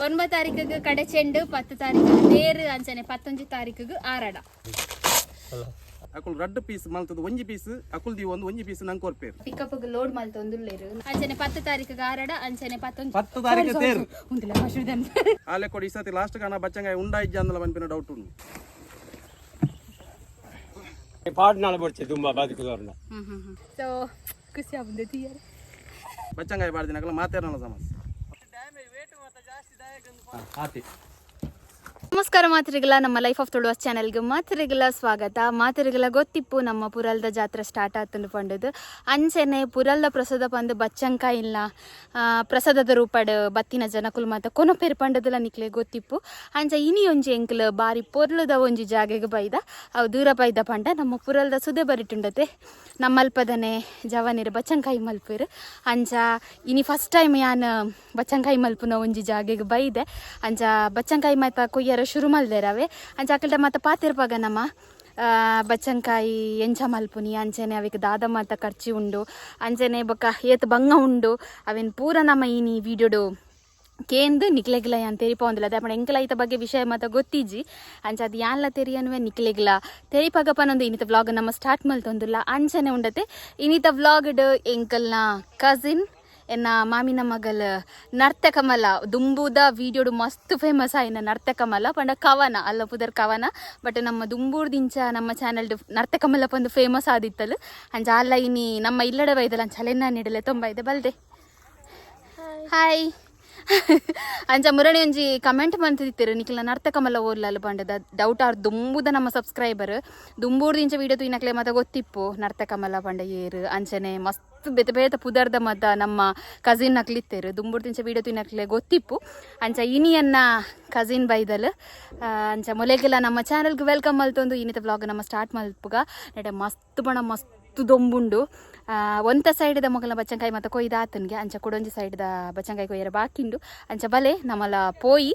9 ತಾರೀಕಿಗೆ ಕಡೆ ಚೆಂಡು 10 ತಾರೀಕಿಗೆ ಬೇರು ಅಂಚನೆ 11 ತಾರೀಕಿಗೆ ಆರಡ ಅಕುಲ್ ರಡ್ಡ್ ಪೀಸ್ ಮಲ್ತದ ಒಂಜಿ ಪೀಸ್ ಅಕುಲ್ ದಿ ಒಂದು ಪೀಸ್ ನಂಗೆ ಕೊರ್ಪೇರು ಪಿಕಪ್ ಲೋಡ್ ಮಲ್ತೊಂದುಲ್ಲೇರು ಅಂಚನೆ 10 ತಾರೀಕಿಗೆ ಆರಡ ಅಂಚನೆ 10 ತಾರೀಕಿಗೆ ತೇರು ಉಂದಿಲ್ಲ ಮಶುದನ್ ಆಲೆ ಕೊಡಿ ಈ ಸತಿ ಲಾಸ್ಟ್ ಕಾನ ಬಚ್ಚಂಗಾಯ ಉಂಡಾ ಇಜ್ಜ ಅಂದಲ ಬನ್ಪಿನ ಡೌಟ್ ಉಂಟು ಪಾಡ್ನಾಳ ಬರ್ಚೆ ತುಂಬಾ ಬಾದಿಕುದವ್ರನ್ನ ಸೊ ಖುಷಿ ಆಗುಂದೆ ತೀಯರ ಬಚ್ಚಂಗಾಯ ಬಾರ್ದಿನಕಲ ಮಾತೇರನಲ್ಲ ಸಮಸ್ಯೆ ಆತಿ ನಮಸ್ಕಾರ ಮಾತ್ರಿಗಳ ನಮ್ಮ ಲೈಫ್ ಆಫ್ ತುಳುವಾಸ್ ಚಾನೆಲ್ಗೆ ಮಾತ್ರಿಗಳ ಸ್ವಾಗತ. ಮಾತ್ರಿಗಳ ಗೊತ್ತಿಪ್ಪು ನಮ್ಮ ಪುರಲ್ದ ಜಾತ್ರೆ ಸ್ಟಾರ್ಟ್ ಆತಂದು ಪಂಡದು ಅಂಚೆನೆ ಪುರಲ್ದ ಪ್ರಸಾದ ಪಂದು ಬಚ್ಚಂಕಾಯಿ ಇಲ್ಲ ಪ್ರಸಾದದ ರೂಪಡ್ ಬತ್ತಿನ ಜನಕುಲು ಮಾತ ಕೊನಪೇರು ಪಂಡದಲ್ಲ ನಿಕ್ಲೆ ಗೊತ್ತಿಪ್ಪು ಅಂಚ ಇನಿ ಒಂಜಿ ಎಂಕ್ಲು ಬಾರಿ ಪೊರ್ಲುದ ಒಂಜಿ ಜಾಗೆಗೆ ಬೈದ ಅವು ದೂರ ಬೈದ ಪಂಡ ನಮ್ಮ ಪುರಲ್ದ ಸುದೆ ಬರಿಟುಂಡತೆ ನಮ್ಮಲ್ಪದನೆ ಜವನಿರು ಬಚ್ಚಂಕಾಯಿ ಮಲ್ಪೇರು ಅಂಚ ಇನಿ ಫಸ್ಟ್ ಟೈಮ್ ಯಾನು ಬಚ್ಚಂಕಾಯಿ ಮಲ್ಪುನ ಒಂಜಿ ಜಾಗೆಗೆ ಬೈದೆ ಅಂಚ ಬಚ್ಚಂಕಾಯಿ ಮಾತ ಕೊಯ್ಯರ ಶುರು ಮಲ್ದೇರವೆ ಅಂಚ ಅಕಲ್ಡ ಮಾತ ಪಾತಿರ್ಪಾಗ ನಮ್ಮ ಬಚ್ಚಂಕಾಯಿ ಎಂಚ ಮಲ್ಪುನಿ ಅಂಚೆನೆ ಅವಿಗೆ ದಾದ ಮಾತ ಖರ್ಚಿ ಉಂಡು ಅಂಚೆನೆ ಬೊಕ್ಕ ಏತ್ ಬಂಗ ಉಂಡು ಅವೇನು ಪೂರ ನಮ್ಮ ಇನಿ ವಿಡಿಯೋಡು ಕೇಂದು ನಿಕ್ಲೆಗ್ಲ ಯಾನ್ ತೆರಿಪೊಂದಿಲ್ಲ ಅದೇ ಎಂಕಲ ಈತ ಬಗ್ಗೆ ವಿಷಯ ಮಾತ ಗೊತ್ತಿಜ್ಜಿ ಅಂಚ ಅದು ಯಾನ್ಲ ತೆರಿಯನ್ವೆ ನಿಕ್ಲೆಗ್ಲ ತೆರಿಪಾಗಪ್ಪನೊಂದು ಇನ್ನಿತ ವ್ಲಾಗ್ ನಮ್ಮ ಸ್ಟಾರ್ಟ್ ಮಲ್ತೊಂದಿಲ್ಲ ಅಂಚನೆ ಉಂಡತೆ ಇನ್ನಿತ ವ್ಲಾಗ್ಡ್ ಎಂಕಲ್ನ ಕಸಿನ್ ಎನ್ನ ಮಾಮಿನ ಮಗಲ್ ನರ್ತಕಮಲ ದುಂಬುದ ವಿಡಿಯೋಡು ಮಸ್ತ್ ಫೇಮಸ್ ಆಯ್ನ ನರ್ತಕಮಲ ಪಂಡ ಕವನ ಅಲ್ಲ ಪುದರ್ ಕವನ ಬಟ್ ನಮ್ಮ ದುಂಬೂರ್ದಿಂಚ ನಮ್ಮ ಚಾನಲ್ಡು ನರ್ತಕಮಲ ಪಂದು ಫೇಮಸ್ ಆದಿತ್ತಲು ಅಂಚ ಅಲ್ಲ ಇನಿ ನಮ್ಮ ಇಲ್ಲಡ ಬೈದಲ್ಲ ಅಂಚ ಅಲೆನ್ನ ನೀಡಲೆ ತುಂಬ ಇದೆ ಬಲ್ದೆ ಹಾಯ್ ಅಂಚ ಮುರಣಿ ಒಂಜಿ ಕಮೆಂಟ್ ಮಂತಿತ್ತಿರು ನಿಕ್ಲ ನರ್ತಕಮಲ್ಲ ಓರ್ಲಲ್ಲ ಪಂಡದ ಡೌಟ್ ಆರ್ ದುಂಬುದ ನಮ್ಮ ಸಬ್ಸ್ಕ್ರೈಬರ್ ದುಂಬೂರ್ದಿಂಚ ವಿಡಿಯೋ ತುಯ್ನಕ್ಲೆ ಮಾತ ಗೊತ್ತಿಪ್ಪು ನರ್ತಕಮಲ್ಲ ಪಂಡ ಏರು ಅಂಚನೆ ಮಸ್ತ್ ಬೇತ ಬೇತ ಪುದರ್ದ ಮತ ನಮ್ಮ ಕಸಿನ್ ನಕ್ಲಿತ್ತೇರು ದುಂಬೂರ್ದಿಂಚ ವಿಡಿಯೋ ತುಯ್ನಕ್ಲೆ ಗೊತ್ತಿಪ್ಪು ಅಂಚ ಇನಿಯನ್ನ ಕಸಿನ್ ಬೈದಲ್ ಅಂಚ ಮೊಲೆಗೆಲ್ಲ ನಮ್ಮ ಚಾನಲ್ಗೆ ವೆಲ್ಕಮ್ ಮಲ್ತೊಂದು ಇನ್ನಿತ ವ್ಲಾಗ್ ನಮ್ಮ ಸ್ಟಾರ್ಟ್ ಮಲ್ಪುಗ ನೆಡೆ ಮಸ್ತ್ ಬಣ ಮಸ್ತ್ ದೊಂಬುಂಡು ಒಂತ ಸೈಡ್ದ ಮೊಗಲ ಬಚ್ಚಂಕಾಯಿ ಮತ್ತು ಕೊಯ್ದು ಆತನ್ಗೆ ಅಂಚ ಕೊಡೊಂಜಿ ಸೈಡ್ದ ಬಚ್ಚಂಕಾಯಿ ಕೊಯ್ಯರ ಬಾಕಿಂಡು ಅಂಚ ಬಲೆ ನಮ್ಮಲ ಪೋಯಿ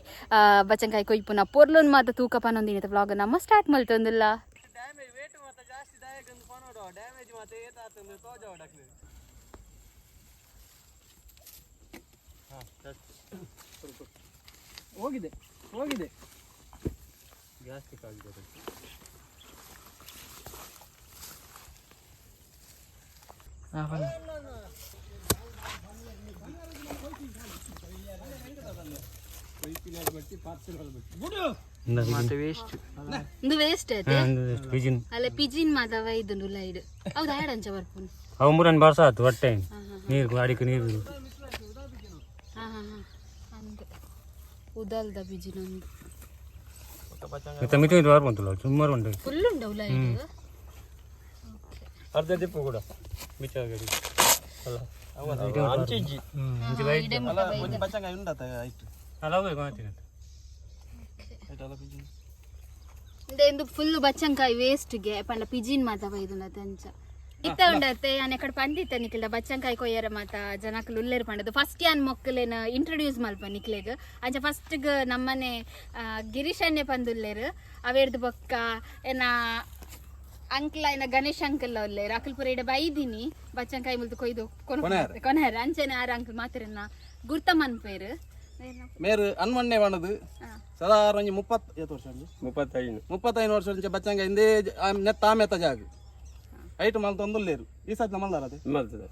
ಬಚ್ಚಂಕಾಯಿ ಕೊಯ್ಪುನ ಪೊರ್ಲೊಂದು ಮಾತ ತೂಕ ಪನೊಂದಿನ ವ್ಲಾಗ್ ನಮ್ಮ ಸ್ಟಾರ್ಟ್ ಮಲ್ತೊಂದಿಲ್ಲ ಹೋಗಿದೆ ಹೋಗಿದೆ ಜಾಸ್ತಿ ಕಾಗಿದೆ ಅಲ್ಲ ಪಿಜಿನ್ ಮಾದವ ಇದು ಲೈಡ್ ಹೌದು ಆಡಂಚ ಬರ್ಪುನ್ ಅವು ಮೂರನ್ ಬರ್ಸ ಆತು ಹೊಟ್ಟೆ ನೀರು ಗಾಡಿಗೆ ನೀರು ಉದಲ್ದ ಪಿಜಿನೊಂದು ಮಿತಿ ಇದು ಬರ್ಬಂತಲ್ಲ ಸುಮಾರು ಉಂಟು ಫುಲ್ ಉಂಟು ಲೈಡ್ ಅರ್ಧ ದಿಪ್ಪು ಕೂಡ ಮಿತಿ ಆಗಡಿ ಅಲ್ಲ ಅಂಚಿಜ್ಜಿ ಬಚ್ಚಂಗಾಯಿ ಉಂಡತ ಆಯ್ತು ಇಂದು ಫುಲ್ ಬಚ್ಚಂಕಾಯಿ ವೇಸ್ಟ್ಗೆ ಪಂಡ ಪಿಜಿನ್ ಮಾತ ಬೈದುಂಡತೆ ಅಂಚ ಇತ್ತ ಉಂಡತೆ ನಾನು ಎಕಡೆ ಪಂದಿತ್ತ ನಿಕ್ಲ ಬಚ್ಚಂಕಾಯಿ ಕೊಯ್ಯರ ಮಾತ ಜನಕ್ಲು ಉಲ್ಲೇರು ಪಂಡದು ಫಸ್ಟ್ ಯಾನ್ ಮೊಕ್ಕಲೇನ ಇಂಟ್ರೊಡ್ಯೂಸ್ ಮಲ್ಪ ನಿಕ್ಲೆಗ್ ಅಂಚ ಫಸ್ಟ್ಗ್ ನಮ್ಮನೆ ಗಿರೀಶನ್ನೇ ಪಂದುಲ್ಲೇರು ಅವೇರ್ದು ಬೊಕ್ಕ ಏನ ಅಂಕ್ಲ ಏನ ಗಣೇಶ್ ಅಂಕಲ್ ಒಲ್ಲೇರು ಅಕಲ್ ಪುರ ಇಡ ಬೈದಿನಿ ಬಚ್ಚಂಕಾಯಿ ಮುಲ್ತು ಕೊಯ್ದು ಕೊನೆರ ಅಂಚನೆ ಆರ ಅಂಕಲ್ ಮಾತಿರನ್ನ ಗುರ್ತ ಮನ್ಪೇರು ಮೇರು ಅನ್ಮಣ್ಣೆ ಬಣ್ಣದು ಸಾಧಾರಣ 35 ವರ್ಷ 35 ವರ್ಷ నుంచి ಬಚ್ಚಂಗ ಇಂದೇ ನೆತ್ತ ಆಮೆತ ಜಾಗ ಐಟ್ ಮಲ್ತೊಂದುಲ್ಲೇರು ಈ ಸತಿ ಮಲ್ದಾರದೆ ಮಲ್ತದ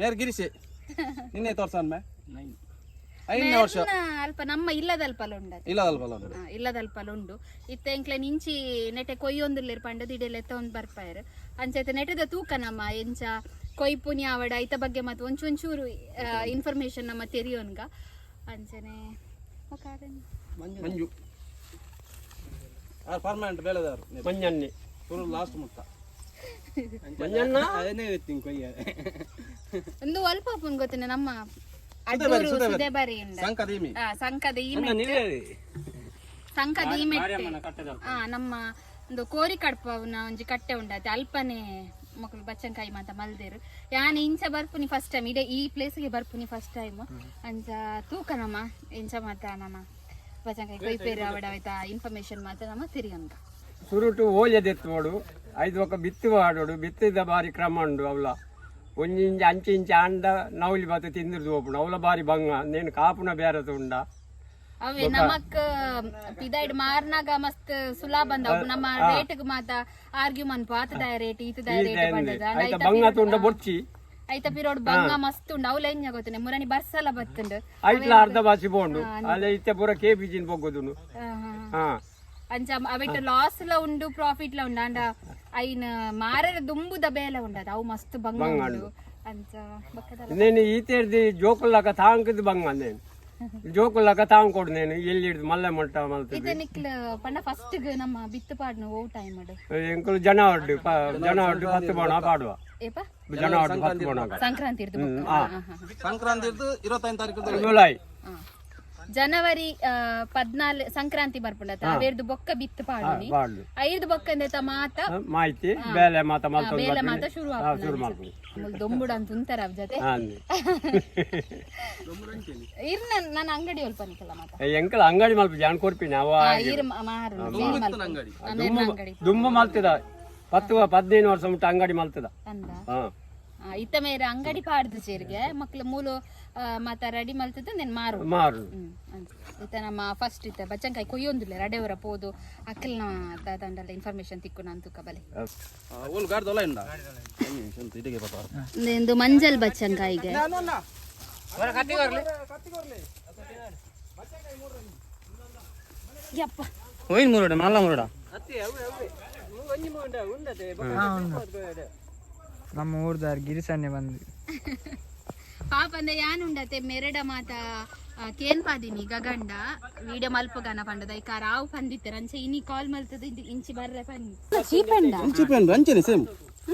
ಮೇರು ಗಿರಿಶೆ ನಿನ್ನೆ ತೋರ್ಸನ್ಮೆ 5ನೇ ವರ್ಷ ಅಲ್ಪ ನಮ್ಮ ಇಲ್ಲದಲ್ಪಲ ಉಂಡು ಇತ್ತ ಎಂಕ್ಲೆ ನಿಂಚಿ ನೆಟೆ ಕೊಯ್ಯೊಂದುಲ್ಲೇರು ಪಂಡದು ಇಡೆಲ್ಲ ಎತ್ತೊಂದು ಬರ್ಪಾಯರು ಅಂಚೈತೆ ನೆಟದ ತೂಕ ನಮ್ಮ ಎಂಚ ಕೊಯ್ಪುನಿ ಆವಡ ಐತ ಬಗ್ಗೆ ಮತ್ತೆ ಒಂಚೂರು ಇನ್ಫಾರ್ಮೇಶನ್ ನಮ್ಮ ತೆರಿಯೋನ್ಗ ಅಂಚನೆ ಮಂಜು ಪರ್ಮನೆಂಟ್ ಬೇಳೆದಾರು ಮಂಜನ್ನೆ ಫುಲ್ ಲಾಸ್ಟ್ ಮುಟ್ಟ ಮಂಜನ್ನ ಒಂದು ಅಲ್ಪ ಗೊತ್ತಿನ ನಮ್ಮ ನಮ್ಮ ಒಂದು ಕೋರಿ ಕಡ್ಪನ ಒಂಜಿ ಕಟ್ಟೆ ಉಂಡತೆ ಅಲ್ಪನೆ ಮಕ್ಕಳು ಬಚ್ಚಂಕಾಯಿ ಮಾತ ಮಲ್ದೇರು ಯಾನ್ ಇಂಚ ಬರ್ಪುನಿ ಫಸ್ಟ್ ಟೈಮ್ ಇಡೇ ಈ ಪ್ಲೇಸ್ಗೆ ಬರ್ಪುನಿ ಫಸ್ಟ್ ಟೈಮ್ ಅಂಚ ತೂಕ ನಮ್ಮ ಇಂಚ ಮಾತ ನಮ್ಮ ಬಚ್ಚಂಕಾಯಿ ಕೊಯ್ಪೇರು ಅವಡ ಇನ್ಫಾರ್ಮೇಶನ್ ಮಾತ ನಮ್ಮ ತಿರಿಯಂಗ ಸುರುಟು ಓಲೆದೆತ್ತು ನೋಡು 5 ಒಕ್ಕ ಬಿತ್ತು ಆಡೋಡು ಬಿತ್ತಿದ ಬಾರಿ ಕ್ರಮ ಉಂಡು ಅವಳ ಒಂಜಿಂಚ ಅಂಚಿ ಇಂಚ ಅಂಡ ನವಲಿ ಬತ್ತ ತಿಂದಿರ್ದು ಹೋಪುಣ ಅವಳ ಬಾರಿ ಬಂಗ ನೇನು ಕಾಪುನ ಬೇರೆ ಉಂಡ ಅವೇ ನಮಕ್ ಪಿದಾಯ್ಡ್ ಮಾರ್ನಾಗ ಮಸ್ತ್ ಸುಲಭ ಬಂದ ನಮ್ಮ ರೇಟ್ ಮಾತ ಆರ್ಗ್ಯೂ ಮನ್ಪ ಆತದಾಯ ರೇಟ್ ಈತದಾಯ ರೇಟ್ ಬಂದದ ಐತ ಪಿರೋಡ್ ಬಂಗ ಮಸ್ತ್ ಉಂಡು ಅವಲ ಹೆಂಗ ಗೊತ್ತನೆ ಮುರನಿ ಬರ್ಸಲ ಬತ್ತುಂಡು ಐಟ್ಲ ಅರ್ಧ ಬಾಸಿ ಬೋಂಡು ಅಲ್ಲ ಇತ್ತೆ ಪೂರ ಕೆಪಿಜಿನ್ ಬೊಗ್ಗುದುನು ಅಂಚ ಅವಿಟ್ಟು ಲಾಸ್ ಲ ಉಂಡು ಪ್ರಾಫಿಟ್ ಲ ಉಂಡು ಅಂಡ ಐನ್ ಮಾರರ ದುಂಬುದ ಬೇಲೆ ಉಂಡದ ಅವು ಮಸ್ತ್ ಬಂಗ ಉಂಡು ಅಂಚ ಬಕ್ಕದ నేను ఈతేది జోకుల్లాక తాంకది బంగా నేను ಜೋಕುಲ್ಲಾಕ ತಾವು ಕೊಡು నేను ಎಲ್ಲಿ ಹಿಡಿದು ಮಲ್ಲ ಮಟ್ಟ ಮಲ್ತದೆ ಇತ ನಿಕ್ಲ ಪಂಡ ಫಸ್ಟ್ ನಮ್ಮ ಬಿತ್ತು ಪಾಡ್ನು ಓ ಟೈಮ್ ಮಾಡು ಎಂಕಲ್ ಜನ ಒಡ್ಡು 10 ಬಣ ಪಾಡುವ ಏಪ ಜನ ಒಡ್ಡು 10 ಬಣ ಸಂಕ್ರಾಂತಿ ಇರ್ದು ಸಂಕ್ರಾಂತಿ ಇರ್ದು 25 ತಾರೀಕು ಜುಲೈ ಜನವರಿ 14 ಸಂಕ್ರಾಂತಿ ಬರ್ಪುಂಡತ ಅವೇರ್ದು ಬೊಕ್ಕ ಬಿತ್ತು ಪಾಡುನಿ ಐರ್ದು ಬೊಕ್ಕ ಅಂದೆತ ಮಾತ ಮಾಹಿತಿ ಬೇಲೆ ಮಾತ ಮಲ್ತ ಬೇಲೆ ಮಾತ ಶುರು ಆಗ್ತದೆ ದೊಂಬುಡು ಅಂತ ಉಂತಾರ ಅವ್ ಜೊತೆ ಇರ್ ನನ್ನ ಅಂಗಡಿ ಒಲ್ಪನಿಕಲ್ಲ ಮಾತ ಎಂಕಲ್ ಅಂಗಡಿ ಮಲ್ಪ ಜಾನ್ ಕೊರ್ಪಿನಿ ಅವ ಇರ್ ಮಾರು ಅಂಗಡಿ ದುಂಬ ಮಲ್ತದ 10-15 ವರ್ಷ ಮುಟ್ಟ ಅಂಗಡಿ ಮಲ್ತದ ಅಂದ ಇತ್ತ ಮೇರೆ ಅಂಗಡಿ ಪಾಡ್ದು ಸೇರಿಗೆ ಮಕ್ಳು ಮೂಲು ಮಾತ ರೆಡಿ ಮಲ್ತದ ನೆನ್ ಮಾರು ಮಾರು ಇತ್ತ ನಮ್ಮ ಫಸ್ಟ್ ಇತ್ತ ಬಚ್ಚಂಕಾಯಿ ಕೊಯ್ಯೊಂದಿಲ್ಲ ರಡೆವರ ಪೋದು ಅಕ್ಕಲ್ನ ದಂಡಲ್ಲ ಇನ್ಫಾರ್ಮೇಶನ್ ತಿಕ್ಕು ನಾನು ತುಕ ಬಲೆ ಓಲ್ ಗಾರ್ದಲ್ಲ ಇಂದ ಇದಿಗೆ ಬತ್ತ ಇಂದು ಮಂಜಲ್ ಬಚ್ಚಂಕಾಯಿಗೆ ಯಪ್ಪ ಹೋಯ್ನ್ ಮುರುಡ ಮಲ್ಲ ಮುರುಡ ನಮ್ಮ ಊರ್ದಾರ್ ಗಿರಿಸನ್ನೆ ಬಂದ್ವಿ ಪಾಪ ಅಂದೆ ಯಾನುಂಡತೆ ಮೆರಡ ಮಾತ ಕೇನ್ ಪಾದಿನಿ ಗಗಂಡ ವಿಡಿಯೋ ಮಲ್ಪಗನ ಪಂಡದ ಈ ರಾವ್ ಪಂದಿತ್ತೆ ರಂಚೆ ಇನಿ ಕಾಲ್ ಮಲ್ತದ ಇಂಚಿ ಬರ್ರೆ ಪನ್ನಿ ಚೀಪೆಂಡ ಚೀಪೆಂಡ ರಂಚೆನೆ ಸೇಮ್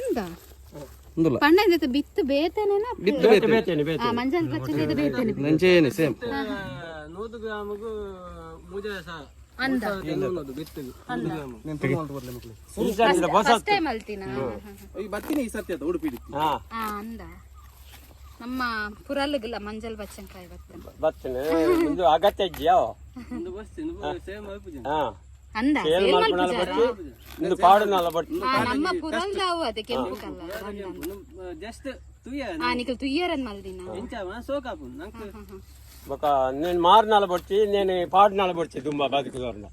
ಅಂದ ಒಂದಲ್ಲ ಪಣ್ಣ ಇದಕ್ಕೆ ಬಿತ್ತು ಬೇತೇನೇನ ಬೇತೇನೆ ಮಂಜಲ್ ಬಚ್ಚಲಿದ ಬೇತೇನೆ ರಂಚೆನೆ ಸೇಮ್ 100 ಗ್ರಾಮಗೂ ಮುಜಸ ಅಂದ ಫಸ್ಟ್ ಟೈಮ್ ಅಲ್ತಿನ ಈ ಬತ್ತಿನಿ ಈ ಸತ್ಯ ಉಡುಪಿಡಿ ಅಂದ ನಮ್ಮ ಪುರಲ್ಗಲ್ಲ ಮಂಜಲ್ ಬಚ್ಚಂಕಾಯಿ ಬತ್ತನೆ ಒಂದು ಅಗತ್ಯ ಇದೆಯಾ ಒಂದು ಬಸ್ತಿನ ಸೇಮ್ ಆಪುಜಿ ಅಂದ ಇದು ಪಾಡುನಲ್ಲ ಬಟ್ ನಮ್ಮ ಪುರಲ್ದಾವು ಅದೇ ಕೆಂಪು ಕಲರ್ ಜಸ್ಟ್ ತುಯ್ಯ ನಿಕಲ್ ತುಯ್ಯರನ್ ಮಲ್ದಿನ ಎಂಚಾವ ಸೋಕಾಪು ನಂಗೆ ಬಕ నేను ಮಾರ್ನಾಲ ಬರ್ತಿ నేను ಪಾಡ್ನಾಲ ಬರ್ತಿ ದುಂಬಾ ಬದುಕುದರ್ನ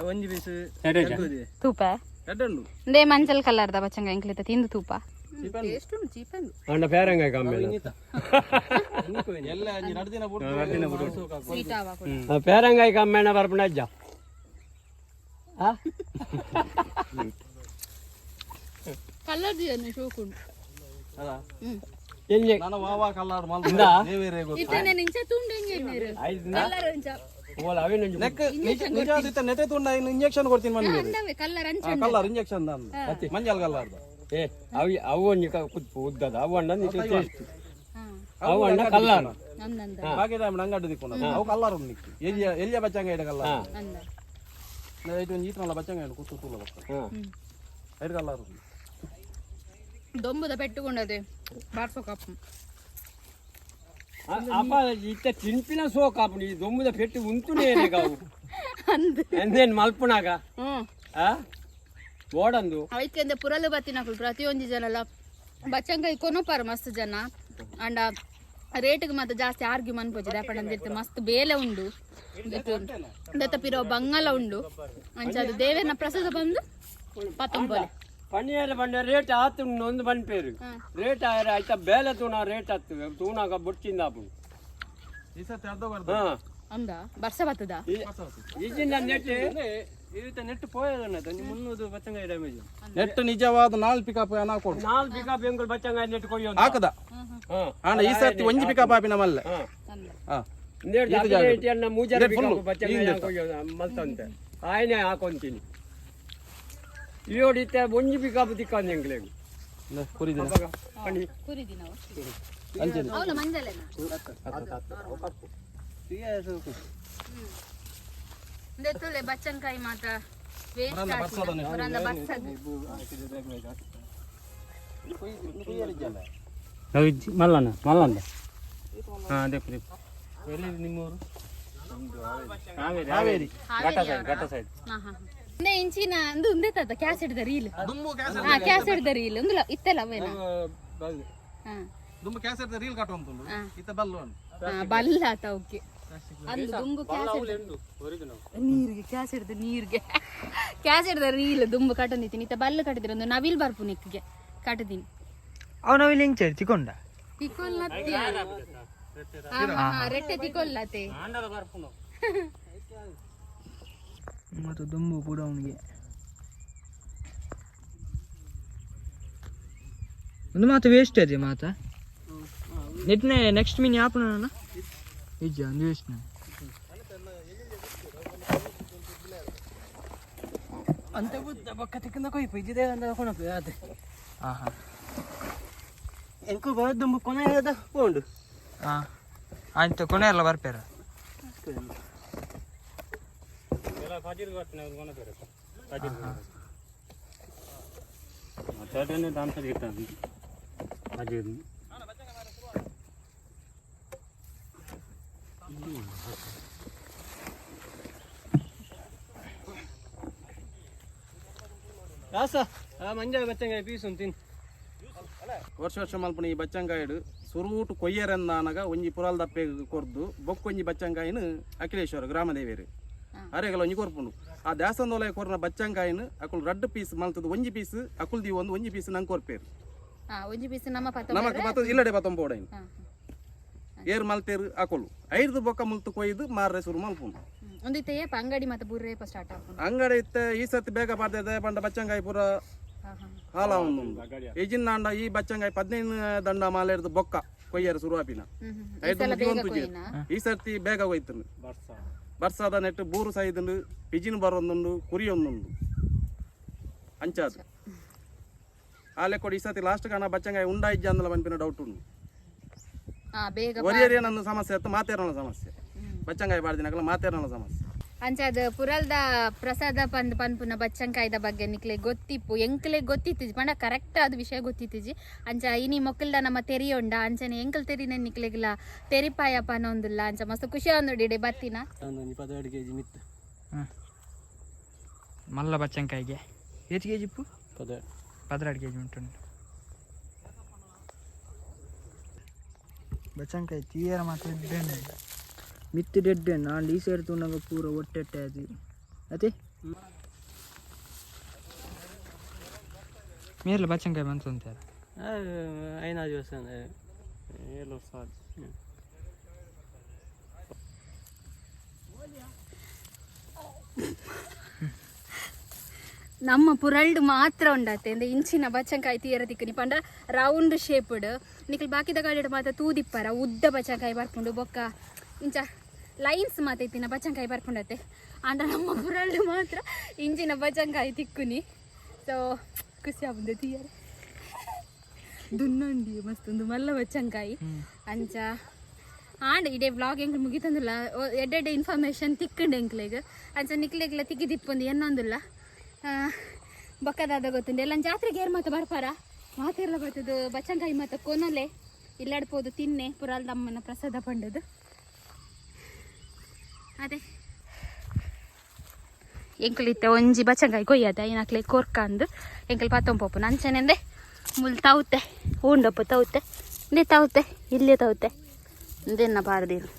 ಒಂಜಿ ಪೀಸ್ ತೂಪ ಎಡ್ಡಂಡು ದೇ ಮಂಜಲ್ ಕಲರ್ದ ಬಚ್ಚಂಕಾಯಿ ಇಂಕ್ಲಿತ ತಿಂದು ತೂಪ ಟೇಸ್ಟ್ ಉಂಟು ಚೀಪನ್ ಅಂಡ ಪೇರಂಗಾಯಿ ಕಮ್ಮಿ ಎಲ್ಲ ನಡ್ದಿನ ಸ್ವೀಟ್ ಆವಾ ಪೇರಂಗಾಯಿ ಕಮ್ಮಿನ ಬರ್ಪಣ ಅಜ್ಜ ಕಲರ್ ದಿಯನ್ನ ಶೋಕುಂಟು ಅಲ್ಲ ಎಲ್ಲಿ ನಾನು ವಾವಾ ಕಲ್ಲರ್ ಇಂದ ದೇವೇರೆ ಗೊತ್ತು ಇತನೆ ನಿಂಚ ತುಂಡೆಂಗೆ ನೀರು ಕಲರ್ ಅಂಚ ಓಲ ಅವೇನು ನೆಕ್ ನಿಜ ದಿತ್ತ ನೆತೆ ತುಂಡ ಇಂಜೆಕ್ಷನ್ ಕೊಡ್ತೀನಿ ಮನೆ ಅಂದವೆ ಕಲರ್ ಅಂಚ ಕಲ್ಲರ್ ಇಂಜೆಕ್ಷನ್ ದಾನ್ ಮಂಜಲ್ ಕಲ್ಲರ್ ಏ ಅವು ನಿಕ ಕುತ್ತು ಉದ್ದದ ಅವು ಅಣ್ಣ ನಿಕ ಟೇಸ್ಟ್ ಅವು ಅಣ್ಣ ಕಲ್ಲರ್ ಅಂದಂದ ಬಾಕಿದ ಅಂಗಡಿ ದಿಕ್ಕೊಂಡು ಅವು ಕಲ್ಲರ್ ನಿಕ್ಕಿ ಎಲ್ಲಿಯ ಬಚ್ಚಂಗ ಇಡ ಕಲ್ಲರ್ ಅಂದ ನೈಟ್ ಒಂದು ಈತನಲ್ಲ ಬಚ್ಚಂಗ ಇಡ ಕುತ್ತು ತುಲ್ಲ ಬಕ್ಕ ಐದು ಕಲ್ಲರ್ ದೊಂಬುದ ಪೆಟ್ಟುಕೊಂಡದೆ ಬಾರ್ಸೋ ಕಪ್ಪು ಅಪ್ಪ ಇತ್ತ ತಿನ್ಪಿನ ಸೋಕಾಪು ನೀ ದೊಂಬುದ ಪೆಟ್ಟು ಉಂಟುನೇ ಕಾವು ಎಂದೇನು ಮಲ್ಪುನಾಗ ಓಡಂದು ಅದಕ್ಕೆ ಪುರಲು ಬತ್ತಿನಕುಲು ಪ್ರತಿಯೊಂದು ಜನಲ್ಲ ಬಚ್ಚಂಕಾಯಿ ಕೊನೋಪಾರ ಮಸ್ತ್ ಜನ ಅಂಡ ರೇಟ್ಗೆ ಮತ್ತೆ ಜಾಸ್ತಿ ಆರ್ಗ್ಯೂ ಮನ್ಪೋಜಿ ರೇಪಡಂದಿರ್ತೆ ಮಸ್ತ್ ಬೇಲೆ ಉಂಡು ದತ್ತ ಪಿರೋ ಬಂಗಲ ಉಂಡು ಅಂಚದು ದೇವೇನ ಪ್ರಸಾದ ಬಂದು ಪತ್ತೊಂಬಲೆ ಪನ್ನೀರ ಬಂಡ ರೇಟ್ ಆತು ಒಂದು ಬನ್ಪೇರು ರೇಟ್ ಆಯ್ತಾ ಬೇಲೆ ತೂಣ ರೇಟ್ ಆತು ತೂಣಾಗ ಬುಟ್ಟಿಂದ ಆಪು ಈ ಸತಿ ಅರ್ಧ ಬರ್ದ ಅಂದ ಬರ್ಸ ಬತ್ತದ ಈಜಿನ ನೆಟ್ ಇವತ್ತ ನೆಟ್ ಪೋಯದನ್ನ ನೀ ಮುನ್ನೂದು ಬಚ್ಚಂಗಾಯಿ ಡ್ಯಾಮೇಜ್ ನೆಟ್ ನಿಜವಾದ 4 ಪಿಕಪ್ ಅನ್ನ ಕೊಡು 4 ಪಿಕಪ್ ಎಂಗಲ್ ಬಚ್ಚಂಗಾಯಿ ನೆಟ್ ಕೊಯ್ಯೋ ಹಾಕದ ಅಣ್ಣ ಈ ಸತಿ ಒಂಜಿ ಪಿಕಪ್ ಆಪಿನ ಮಲ್ಲ ನೇಡ್ ಜಾಗರೇಟ್ ಅನ್ನ ಮೂಜರ ಪಿಕಪ್ ಬಚ್ಚಂಗಾಯಿ ಕೊಯ್ಯೋ ಮಲ್ತಂತೆ ಆಯ್ನೆ ಹಾಕೊಂತೀನಿ ಇಯೋಡಿತ್ತೆ ಒಂಜಿ ಪಿಕಪ್ ತಿಕ್ಕಂದ ಎಂಗ್ಲೆ ಕುರಿದಿನ ಕುರಿದಿನವ ಅಂಜಲಿ ಅವಲ ಮಂಜಲೆನ ದೆತ್ತುಲೆ ಬಚ್ಚಂಕಾಯಿ ಮಾತ ವೇಸ್ಟ್ ಆಗ್ತದೆ ಪುರಂದ ಬರ್ಸದು ಮಲ್ಲಂದ ಎಲ್ಲಿ ನಿಮ್ಮೂರು ಹಾವೇರಿ ಘಟ್ಟ ಸೈಡ್ ಇಂದೆ ಇಂಚಿನ ಅಂದು ಉಂದೆ ತಾತ ಕ್ಯಾಸೆಟ್ ರೀಲ್ ಕ್ಯಾಸೆಟ್ ರೀಲ್ ಉಂದುಲ ಇತ್ತಲ್ಲ ಅವೇನ ದುಂಬ ಕ್ಯಾಸೆಟ್ ರೀಲ್ ಕಟ್ಟುವಂತುಂಡು ಇತ್ತ ಬಲ್ಲು ಬಲ್ಲ ಆತ ಓಕೆ ಅಂದು ದುಂಬು ಕ್ಯಾಸ್ ಎಂಡು ಹೊರಗಿನ ನೀರಿಗೆ ಕ್ಯಾಸ್ ಹಿಡ್ದು ನೀರಿಗೆ ಕ್ಯಾಸ್ ಹಿಡ್ದ ರೀಲ್ ದುಂಬು ಕಟ್ಟಂದಿತ್ತೀನಿ ಇತ್ತ ಬಲ್ಲು ಕಟ್ಟಿದ್ರೆ ಒಂದು ನವಿಲ್ ಬರ್ಪು ನಿಕ್ಕಿಗೆ ಕಟ್ಟದೀನಿ ಅವನವಿಲ್ ಹೆಂಗ್ ತಿಕೊಂಡ ತಿಕ್ಕೊಲ್ಲತ್ತಿ ರೆಟ್ಟೆ ತಿಕ್ಕೊಲ್ಲತ್ತೆ ಮತ್ತು ದುಂಬು ಕೂಡ ಅವನಿಗೆ ಒಂದು ಮಾತು ವೇಸ್ಟ್ ಅದೇ ಮಾತ ನೆಟ್ನೆ ನೆಕ್ಸ್ಟ್ ಮೀನ್ ಯಾಪನ ನಿಜ ಒಂದು ವೇಸ್ಟ್ ಅಂತ ಬುದ್ಧ ಬೊಕ್ಕ ತಿಕ್ಕಂದ ಕೊಯ್ಪು ಇದ್ದಿದೆ ಅಂದ ಕೊಣಕು ಅದೇ ಹಾಂ ಹಾಂ ಎಂಕು ದುಂಬು ಕೊನೆ ಹೇಳ್ದ ಹೋಂಡು ಹಾಂ ಆಯ್ತು ಕೊನೆ ಎಲ್ಲ ಬರ್ಪೇರ ಮಂಜ ಬಚ್ಚಂಗಾಯಿ ಪೀಸ್ ತಿನ್ ವರ್ಷ ಮಲ್ಪನ ಈ ಬಚ್ಚಂಗಾಯಿಡು ಸುರೂಟು ಕೊಯ್ಯರೆಂದಾನಗ ಒಂಜಿ ಪುರಾಲ್ ದಪ್ಪೆ ಕೊರ್ದು ಬೊಕ್ಕೊಂಜಿ ಬಚ್ಚಂಗಾಯಿನ ಅಖಿಲೇಶ್ವರ ಗ್ರಾಮದೇವೇರು ಅರೆಗಲ ಒಂಜಿ ಕೊರ್ಪುಂಡು ಆ ದಾಸಂದೋಲಯ ಕೊರ್ನ ಬಚ್ಚಂಗಾಯಿನ ಅಕುಲ್ ರಡ್ಡು ಪೀಸ್ ಮಲ್ತದ ಒಂಜಿ ಪೀಸ್ ಅಕುಲ್ ದಿ ಒಂಜಿ ಪೀಸ್ ನಂಗೆ ಕೊರ್ಪೇರು ಒಂಜಿ ಪೀಸ್ ನಮಕ್ ಇಲ್ಲಡೆ ಪತ್ತೊಂಬೋಡೈನ್ ಏರ್ ಮಲ್ತೇರು ಅಕುಲು ಐದು ಬೊಕ್ಕ ಮುಲ್ತು ಕೊಯ್ದು ಮಾರ್ರೆ ಸುರು ಮಲ್ಪುಂಡು ಒಂದಿತ್ತೆ ಅಂಗಡಿ ಮತ್ತೆ ಬುರ್ರೆ ಸ್ಟಾರ್ಟ್ ಆಪುಂಡು ಅಂಗಡಿ ಇತ್ತೆ ಈ ಸತಿ ಬೇಗ ಪಾಡ್ದೆ ಪಂಡ ಬಚ್ಚಂಗಾಯಿ ಪೂರ ಹಾಲ ಒಂದು ಈಜಿನಾಂಡ ಈ ಬಚ್ಚಂಗಾಯಿ 15 ದಂಡ ಮಾಲೆ ಹಿಡ್ದು ಬೊಕ್ಕ ಕೊಯ್ಯರು ಶುರುವಾಪಿನ ಈ ಸರ್ತಿ ಬೇಗ ಹೋಯ್ತು ಬರ್ಸಾದ ನೆಟ್ಟು ಬೂರು ಸೈದುಂಡು ಪಿಜಿನ್ ಬರೊಂದುಂಡು ಕುರಿ ಒಂದುಂಡು ಅಂಚಾದು ಆಲೆ ಕೊಡಿ ಈ ಸರ್ತಿ ಲಾಸ್ಟ್ ಕಾಣ ಬಚ್ಚಂಗಾಯಿ ಉಂಡಾಯಿಜ್ಜ ಅಂದಲ ಪಂಪಿನ ಡೌಟ್ ಉಂಡು ಒರಿಯರಿಯ ನನ್ನ ಸಮಸ್ಯೆ ಆಯ್ತು ಮಾತೇರನ ಸಮಸ್ಯೆ ಬಚ್ಚಂಗಾಯಿ ಬಾರ್ದಿನಕಲ್ಲ ಮಾತೇರನ ಸಮಸ್ಯೆ ಅಂಚಾದ ಪುರಲ್ದ ಪ್ರಸಾದ ಪನ್ಪುನ ಬಚ್ಚಂಕಾಯ್ದ ಬಗ್ಗೆ ನಿಕ್ಲೆ ಗೊತ್ತಿಪ್ಪು ಎಂಕ್ಲೆ ಗೊತ್ತಿತ್ತಿಜಿ ಪಂಡ ಕರೆಕ್ಟ್ ಅದು ವಿಷಯ ಗೊತ್ತಿತ್ತಿಜಿ ಅಂಚ ಇನಿ ಮೊಕ್ಕಲ್ದ ನಮ್ಮ ತೆರಿಯೊಂಡ ಅಂಚನೆ ಎಂಕಲ್ ತೆರಿನ ನಿಕ್ಲೆಗ್ಲ ತೆರಿಪಾಯ ಪನೊಂದುಲ್ಲ ಅಂಚ ಮಸ್ತ್ ಖುಷಿ ಒಂದುಡಿಡೆ ಬತ್ತಿನ 12 kg ಮಿತ್ತು ಮಲ್ಲ ಬಚ್ಚಂಕಾಯಿಗೆ ಎಷ್ಟು ಕೆಜಿ ಇಪ್ಪು 12 kg ಉಂಟುಂಟು ಬಚ್ಚಂಕಾಯಿ ತೀರ ಮಾತ್ರ ಮಿತ್ತು ಡೆಡ್ಡೆ ನಾನು ಈ ಸೈಡ್ ತುಣಗ ಪೂರ ಒಟ್ಟೆಟ್ಟೆ ಅದು ಅದೇ ಮೇರ್ಲ ಬಚ್ಚಂಕಾಯಿ ಬಂತು ಅಂತಾರೆ 5 ದಿವಸ 7 ವರ್ಷ ನಮ್ಮ ಪುರಲ್ಡ್ ಮಾತ್ರ ಉಂಡತ್ತೆ ಅಂದ್ರೆ ಇಂಚಿನ ಬಚ್ಚಂಕಾಯಿ ತೀರ ತಿಕ್ಕನಿ ಪಂಡ ರೌಂಡ್ ಶೇಪ್ಡ್ ನಿಕ್ಲು ಬಾಕಿದ ಗಾಡಿ ಮಾತ್ರ ತೂದಿಪ್ಪರ ಉದ್ದ ಬಚ್ಚಂಕಾಯಿ ಬರ್ಕೊಂಡು ಬೊಕ್ಕ ಇಂಚ ಲೈನ್ಸ್ ಮಾತ ಇತ್ತಿನ ಬಚ್ಚಂಕಾಯಿ ಬರ್ಕೊಂಡತ್ತೆ ಅಂಡ ನಮ್ಮ ಪುರಲ್ಡ್ ಮಾತ್ರ ಇಂಚಿನ ಬಚ್ಚಂಕಾಯಿ ತಿಕ್ಕುನಿ ಸೊ ಖುಷಿ ಆಗುಂದೆ ತೀಯರ ದುನ್ನಂಡಿ ಮಸ್ತೊಂದು ಮಲ್ಲ ಬಚ್ಚಂಕಾಯಿ ಅಂಚ ಆಂಡ್ ಇಡೇ ವ್ಲಾಗ್ ಎಂಕ್ಲು ಮುಗಿತಂದಿಲ್ಲ ಎಡ್ಡೆ ಇನ್ಫಾರ್ಮೇಷನ್ ತಿಕ್ಕಂಡು ಎಂಕ್ಲೆಗ್ ಅಂಚ ನಿಕ್ಲೆಗ್ಲ ತಿಕ್ಕಿ ತಿಪ್ಪೊಂದು ಏನೊಂದಿಲ್ಲ ಬಕ್ಕದಾದ ಗೊತ್ತುಂಡು ಎಲ್ಲ ಜಾತ್ರೆಗೆ ಏರ್ ಮಾತ ಬರ್ಪಾರ ಮಾತೆಲ್ಲ ಬರ್ತದು ಬಚ್ಚಂಕಾಯಿ ಮಾತ ಕೊನಲೆ ಇಲ್ಲಾಡ್ಬೋದು ತಿನ್ನೆ ಪುರಾಲ್ದಮ್ಮನ ಪ್ರಸಾದ ಪಂಡದು ಅದೇ ಎಂಕಲಿತ್ತೆ ಒಂಜಿ ಬಚ್ಚಂಕಾಯಿ ಕೊಯ್ಯದ ಏನಕ್ಲೆ ಕೊರ್ಕಂದು ಎಂಕಲ್ ಪತ್ತೊಂಪೊಪ್ಪು ನಂಚನೆಂದೆ ಮುಲ್ ತೌತೆ ಉಂಡಪ್ಪು ತೌತೆ ಇಂದೇ ತೌತೆ ಇಲ್ಲೇ ತೌತೆ ಇಂದೆನ್ನ ಪಾರದಿರು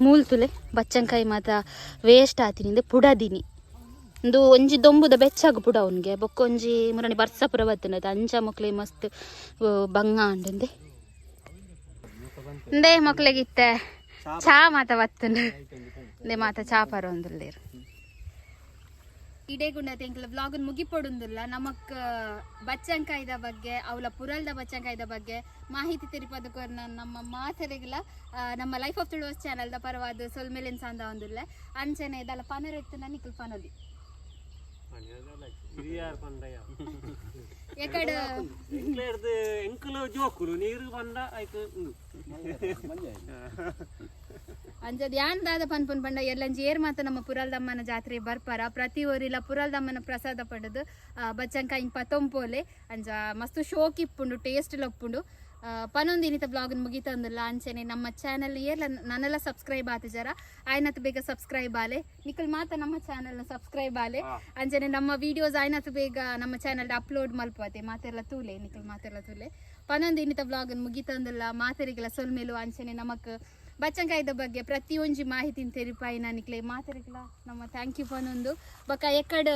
ಮೂಲ್ತುಲೆ ಬಚ್ಚಂಕಾಯಿ ಮಾತ ವೇಸ್ಟ್ ಆತಿನಿಂದ ಪುಡದಿನಿ ಒಂದು ಒಂಜಿ ದೊಂಬುದ ಬೆಚ್ಚಾಗ ಪುಡ ಅವನಿಗೆ ಬೊಕ್ಕೊಂಜಿ ಮುರಣಿ ಬರ್ಸ ಪುರ ಬತ್ತನದ ಅಂಚ ಮಕ್ಳಿಗೆ ಮಸ್ತ್ ಬಂಗ ಅಂಡೆ ಇಂದೇ ಮಕ್ಳಿಗಿತ್ತೆ ಚಾ ಮಾತ ಬತ್ತನ ಇಂದೇ ಮಾತ ಚಾ ಪರ ಒಂದುಲ್ಲೇರು ಇಡೇ ಗುಂಡತೆ ಎಂಕಲ ವ್ಲಾಗನ್ ಮುಗಿಪೊಡುಂದಿಲ್ಲ ನಮಕ್ ಬಚ್ಚಂಕಾಯ್ದ ಬಗ್ಗೆ ಅವಳ ಪುರಲ್ದ ಬಚ್ಚಂಕಾಯ್ದ ಬಗ್ಗೆ ಮಾಹಿತಿ ತಿರುಪದಕ್ಕೋರ್ನ ನಮ್ಮ ಮಾತರೆಗಳ ನಮ್ಮ ಲೈಫ್ ಆಫ್ ತುಳುವಸ್ ಚಾನಲ್ದ ಪರವಾದ ಸೊಲ್ಮೇಲೆನ್ ಸಾಂದ ಒಂದಿಲ್ಲ ಅಂಚನೆ ಇದಲ್ಲ ಪನರೆತ್ತನ ನಿಕಲ್ ಪನದಿ ಎಕಡೆ ಎಂಕಲು ಜೋಕುಲು ನೀರು ಬಂದ ಆಯ್ತು ಅಂಜದ್ ಯಾನ್ ದಾದ ಪನ್ಪುನ್ ಪಂಡ ಎಲ್ಲಂಜಿ ಏರ್ ಮಾತ ನಮ್ಮ ಪುರಲ್ದಮ್ಮನ ಜಾತ್ರೆ ಬರ್ಪಾರ ಪ್ರತಿ ಊರಿಲ ಪುರಲ್ದಮ್ಮನ ಪ್ರಸಾದ ಪಡೆದು ಬಚ್ಚಂಕಾಯಿ ಪತೊಂಪೋಲೆ ಅಂಜ ಮಸ್ತ್ ಶೋಕ್ ಇಪ್ಪುಂಡು ಟೇಸ್ಟ್ ಲಪ್ಪುಂಡು ಪನೊಂದಿನಿತ ಬ್ಲಾಗನ್ ಮುಗಿತಂದಿಲ್ಲ ಅಂಚನೆ ನಮ್ಮ ಚಾನಲ್ ಏರ್ಲ ನನ್ನೆಲ್ಲ ಸಬ್ಸ್ಕ್ರೈಬ್ ಆತ ಜರ ಆಯ್ನತ್ ಬೇಗ ಸಬ್ಸ್ಕ್ರೈಬ್ ಆಲೆ ನಿಕಲ್ ಮಾತ ನಮ್ಮ ಚಾನಲ್ನ ಸಬ್ಸ್ಕ್ರೈಬ್ ಆಲೆ ಅಂಚನೆ ನಮ್ಮ ವಿಡಿಯೋಸ್ ಆಯ್ನತ್ ಬೇಗ ನಮ್ಮ ಚಾನಲ್ ಅಪ್ಲೋಡ್ ಮಲ್ಪತೆ ಮಾತೆಲ್ಲ ತೂಲೆ ನಿಕಲ್ ಮಾತೆಲ್ಲ ತೂಲೆ ಪನೊಂದಿನಿತ ಬ್ಲಾಗನ್ ಮುಗಿತಂದಿಲ್ಲ ಮಾತೆರಿಗೆಲ್ಲ ಸೊಲ್ಮೇಲು ಅಂಚನೆ ನಮಕ್ ಬಚ್ಚಂಕಾಯ್ದ ಬಗ್ಗೆ ಪ್ರತಿಯೊಂಜಿ ಮಾಹಿತಿನ ತೆರಿಪಾಯಿ ನಾನಿಕ್ಲೆ ಮಾತಾಡಿಕ್ಲ ನಮ್ಮ ಥ್ಯಾಂಕ್ ಯು ಪನೊಂದು ಬೊಕ ಎಕ್ಕಡ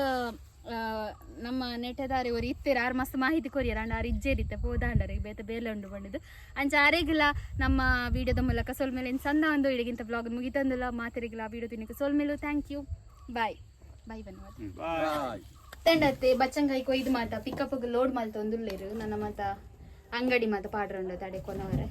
ನಮ್ಮ ನೆಟ್ಟದಾರಿ ಒರಿ ಇತ್ತೆರ್ ಆರು ಮಸ್ತ್ ಮಾಹಿತಿ ಕೊರಿಯರ್ ಅಂಡ ಆರು ಇಜ್ಜೇರಿತ್ತೆ ಪೋದಾಂಡರಿಗೆ ಬೇತ ಬೇಲೆ ಉಂಡು ಬಂದಿದ್ದು ಅಂಚ ಆರೆಗಿಲ್ಲ ನಮ್ಮ ವಿಡಿಯೋದ ಮೂಲಕ ಸೋಲ್ ಮೇಲೆ ಸಂದ ಒಂದು ಇಡಗಿಂತ ಬ್ಲಾಗ್ ಮುಗಿತಂದಿಲ್ಲ ಮಾತಾಡಿಗಿಲ್ಲ ವಿಡಿಯೋ ತಿನ್ನಕ್ಕೆ ಸೋಲ್ ಮೇಲೂ ಥ್ಯಾಂಕ್ ಯು ಬಾಯ್ ಬಾಯ್ ಬನ್ನಿ ಬಚ್ಚಂಕಾಯಿ ಕೊಯ್ದು ಮಾತ ಪಿಕಪ್ ಲೋಡ್ ಮಾಲ್ತ ಒಂದುಲ್ಲೇರು ನನ್ನ ಮಾತ ಅಂಗಡಿ ಮಾತ ಪಾಡ್ರಂಡ ತಡೆ ಕೊನವರೆ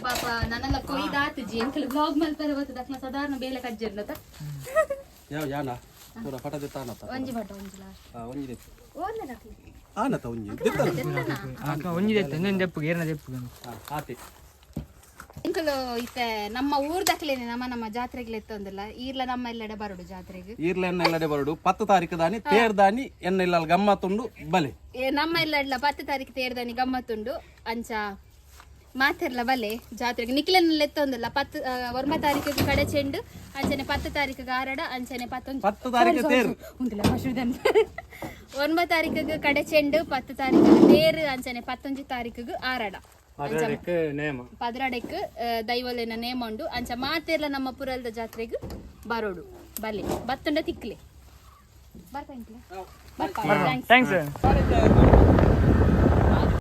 ಪಾಪ ನನ್ನೆಲ್ಲ ಕೊಯ್ದಾತಜಿ ಎಂಕಲ್ ಬ್ಲಾಗ್ ಮಲ್ಪರೆ ಬರ್ತದ ಅಕ್ಲ ಸಾಧಾರಣ ಬೇಲೆ ಕಜ್ಜಿರ್ಲತ ಯಾವ ಯಾನ ಪೂರ ಫಟ ದಿತ್ತಾನತ ಒಂಜಿ ಬಟ ಒಂಜಿ ಲಾಸ್ಟ್ ಒಂಜಿ ದಿತ್ತು ಓದ್ಲೆ ನಕ್ಲಿ ಆನತ ಒಂಜಿ ದಿತ್ತನ ಆಕ ಒಂಜಿ ದೆತ್ತ ಇನ್ನೊಂದು ದೆಪ್ಪು ಏರ್ನ ದೆಪ್ಪು ಆತಿ ಎಂಕಲ್ ಇತ್ತೆ ನಮ್ಮ ಊರ್ದಕ್ಲೇನೆ ನಮ್ಮ ಜಾತ್ರೆಗೆ ಎತ್ತೊಂದಿಲ್ಲ ಈರ್ಲ ನಮ್ಮ ಎಲ್ಲೆಡೆ ಬರೋಡು ಜಾತ್ರೆಗೆ ಈರ್ಲ ಎನ್ನ ಎಲ್ಲಡೆ ಬರಡು 10 ತಾರೀಕು ದಾನಿ ತೇರ್ ದಾನಿ ಎನ್ನ ಇಲ್ಲ ಗಮ್ಮತ್ತುಂಡು ಬಲೆ ನಮ್ಮ ಎಲ್ಲೆಡ್ಲ 10 ತಾರೀಕು ತೇರ್ದಾನಿ ಗಮ್ಮತ್ತುಂಡು ಅಂಚ ಮಾತೆರ್ಲ ಬಲೆ ಜಾತ್ರೆಗೆ ನಿಕ್ಲೆನೆಲ್ಲ ಎತ್ತೊಂದಿಲ್ಲ 9 ತಾರೀಕಿಗೆ ಕಡೆ ಚೆಂಡು ಅಂಚನೆ 10 ತಾರೀಕಿಗೆ ಆರಡ ಅಂಚನೆ 10 ತಾರೀಕು ತೇರು ಉಂಟಿಲ್ಲ 9 ತಾರೀಕಿಗೆ ಕಡೆ ಚೆಂಡು 10 ತಾರೀಕಿಗೆ ತೇರು ಅಂಚನೆ 11 ತಾರೀಕಿಗೆ ಆರಡ ಪದ್ರಾಡೆಕ್ ದೈವಲೇನ ನೇಮ ಉಂಡು ಅಂಚ ಮಾತೆರ್ಲ ನಮ್ಮ ಪುರಲ್ದ ಜಾತ್ರೆಗೆ ಬರೋಡು ಬಲೆ ಬತ್ತುಂಡ ತಿಕ್ಲೆ ಬರ್ತಾ ಥ್ಯಾಂಕ್ಸ್